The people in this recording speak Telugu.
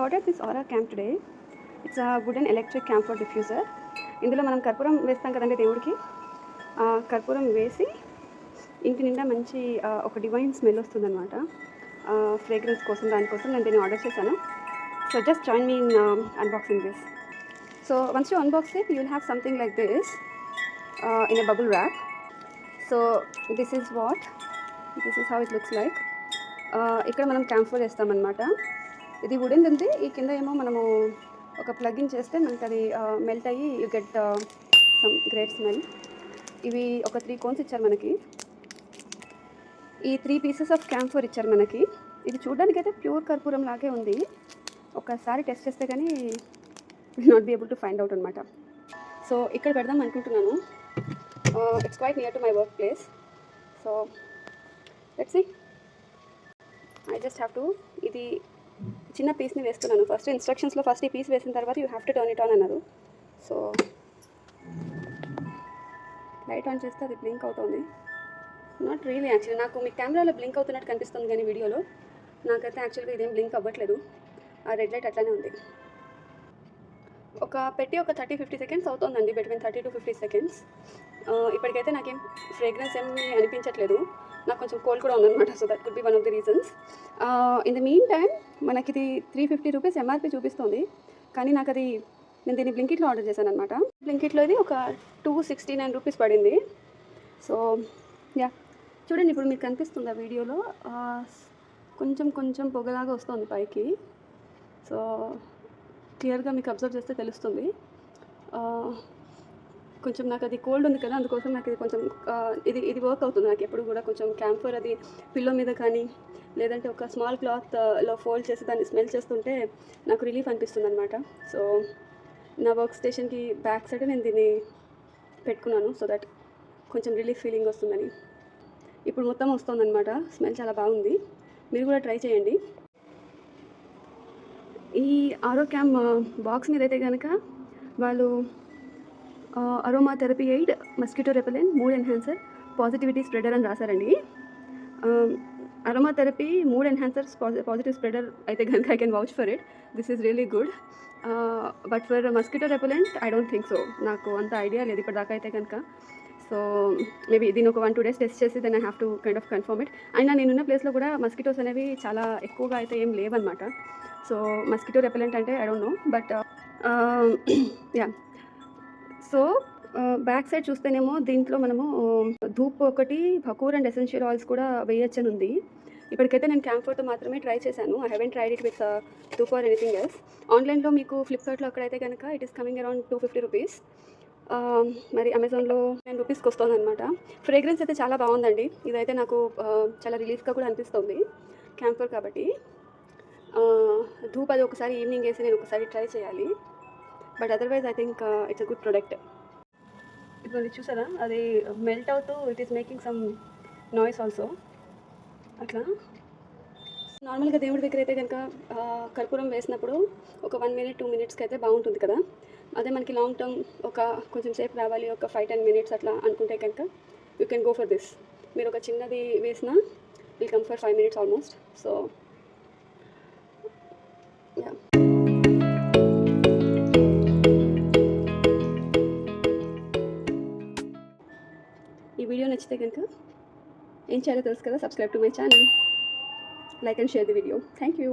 ordered this Aura camp today. It's a wooden electric camphor diffuser. ఇందులో మనం కర్పూరం వేస్తాం కదండి దేవుడికి. కర్పూరం వేసి ఇంటి నిండా మంచి ఒక డివైన్ స్మెల్ వస్తుందన్నమాట. ఫ్రేగ్రెన్స్ కోసం దానికోసం నేను దీన్ని ఆర్డర్ చేశాను. So just join me in unboxing this. So once you unbox it you will have something like this in a bubble rap. So this is how it looks like. ఇక్కడ మనం క్యాంఫర్ వేస్తామన్నమాట. ఇది వుడెన్ ఉంది. ఈ కింద ఏమో మనము ఒక ప్లగిన్ చేస్తే మనకి అది మెల్ట్ అయ్యి you get some great smell. ఇవి ఒక 3 కోన్స్ ఇచ్చారు మనకి. ఈ 3 పీసెస్ ఆఫ్ క్యాంఫర్ ఇచ్చారు మనకి. ఇది చూడడానికి అయితే ప్యూర్ కర్పూరం లాగే ఉంది. ఒకసారి టెస్ట్ చేస్తే కానీ will not be able to find out అనమాట. సో ఇక్కడ పెడదాం అనుకుంటున్నాను. It's quite near to my work place. So let's see. I just have to ఇది చిన్న పీస్ని వేస్తున్నాను. ఫస్ట్ ఇన్స్ట్రక్షన్స్లో ఫస్ట్ ఈ పీస్ వేసిన తర్వాత you have to turn it on అన్నారు. సో లైట్ ఆన్ చేస్తే అది బ్లింక్ అవుతుంది. నాట్ రియలీ యాక్చువల్లీ నాకు మీ కెమెరాలో బ్లింక్ అవుతున్నట్టు కనిపిస్తుంది, కానీ వీడియోలో నాకైతే యాక్చువల్గా ఇదేం బ్లింక్ అవ్వట్లేదు. ఆ రెడ్ లైట్ అట్లానే ఉంది. ఒక 30-50 సెకండ్స్ అవుతుందండి, బిట్వీన్ 30 to 50 సెకండ్స్. ఇప్పటికైతే నాకేం ఫ్రేగ్రెన్స్ ఏమి అనిపించట్లేదు. నాకు కొంచెం కోల్డ్ కూడా ఉందన్నమాట. So that could be one of the reasons. In the mean time మనకి ఇది 350 రూపీస్ ఎంఆర్పి చూపిస్తుంది, కానీ నాకు అది నేను దీన్ని బ్లింకిట్లో ఆర్డర్ చేశాను అనమాట. బ్లింకిట్లో ఇది ఒక 269 రూపీస్ పడింది. సో యా, చూడండి ఇప్పుడు మీకు కనిపిస్తుంది ఆ వీడియోలో కొంచెం పొగలాగా వస్తుంది పైకి. సో క్లియర్గా మీకు అబ్జర్వ్ చేస్తే తెలుస్తుంది. కొంచెం నాకు అది కోల్డ్ ఉంది కదా, అందుకోసం నాకు ఇది కొంచెం ఇది వర్క్ అవుతుంది నాకు ఎప్పుడు కూడా. కొంచెం క్యాంఫర్ అది పిల్లో మీద కానీ లేదంటే ఒక స్మాల్ క్లాత్లో ఫోల్డ్ చేసి దాన్ని స్మెల్ చేస్తుంటే నాకు రిలీఫ్ అనిపిస్తుంది అనమాట. సో నా వర్క్ స్టేషన్కి బ్యాక్ సైడ్ నేను దీన్ని పెట్టుకున్నాను సో దట్ కొంచెం రిలీఫ్ ఫీలింగ్ వస్తుందని. ఇప్పుడు మొత్తం వస్తుందన్నమాట. స్మెల్ చాలా బాగుంది. మీరు కూడా ట్రై చేయండి. ఈ ఆరో క్యామ్ బాక్స్ మీద అయితే కనుక వాళ్ళు aroma therapy aid, mosquito repellent, mood enhancer, positivity spreader అని రాశారండి. Aroma therapy, mood enhancer, positive spreader అయితే కనుక I can vouch for it. This is really good. But for mosquito repellent I don't think so. నాకు అంత ఐడియా లేదు ఇప్పటిదాకా అయితే కనుక. సో మేబీ దీని ఒక 1-2 డేస్ టెస్ట్ చేసి then I have to kind of confirm it. అయినా నేనున్న ప్లేస్లో కూడా మస్కిటోస్ అనేవి చాలా ఎక్కువగా అయితే ఏం లేవన్నమాట. సో మస్కిటో రెపెలెంట్ అంటే I don't know, but yeah. So back side చూస్తేనేమో దీంట్లో మనము ధూప్ ఒకటి, భకూర్ అండ్ ఎసెన్షియల్ ఆయిల్స్ కూడా వేయచ్చని ఉంది. ఇప్పటికైతే నేను క్యాంఫర్తో మాత్రమే ట్రై చేశాను. I haven't tried it with dhoop or anything else. ఆన్లైన్లో మీకు ఫ్లిప్కార్ట్లో అక్కడైతే కనుక it is coming around 250 rupees. మరి అమెజాన్లో 10 రూపీస్కి వస్తుంది అనమాట. ఫ్రేగ్రెన్స్ అయితే చాలా బాగుందండి. ఇదైతే నాకు చాలా రిలీఫ్గా కూడా అనిపిస్తుంది క్యాంఫర్ కాబట్టి. ధూప్ అది ఒకసారి ఈవినింగ్ వేసి నేను ఒకసారి ట్రై చేయాలి. But otherwise I think it's a good product. ఇప్పుడు చూసారా అది మెల్ట్ అవుతూ it is making some noise also. అట్లా నార్మల్గా దేవుడి దగ్గర అయితే కనుక కర్పూరం వేసినప్పుడు ఒక 1 minute 2 minutesకి అయితే బాగుంటుంది కదా. అదే మనకి లాంగ్ టర్మ్ ఒక కొంచెం సేపు రావాలి, ఒక 5-10 minutes అట్లా అనుకుంటే కనుక you can go for this. మీరు ఒక చిన్నది వేసినా will come for 5 minutes almost. So yeah. ఈ వీడియో నచ్చితే కనుక ఏం చేయాలో తెలుసు కదా, subscribe to my channel, like and share the video. Thank you.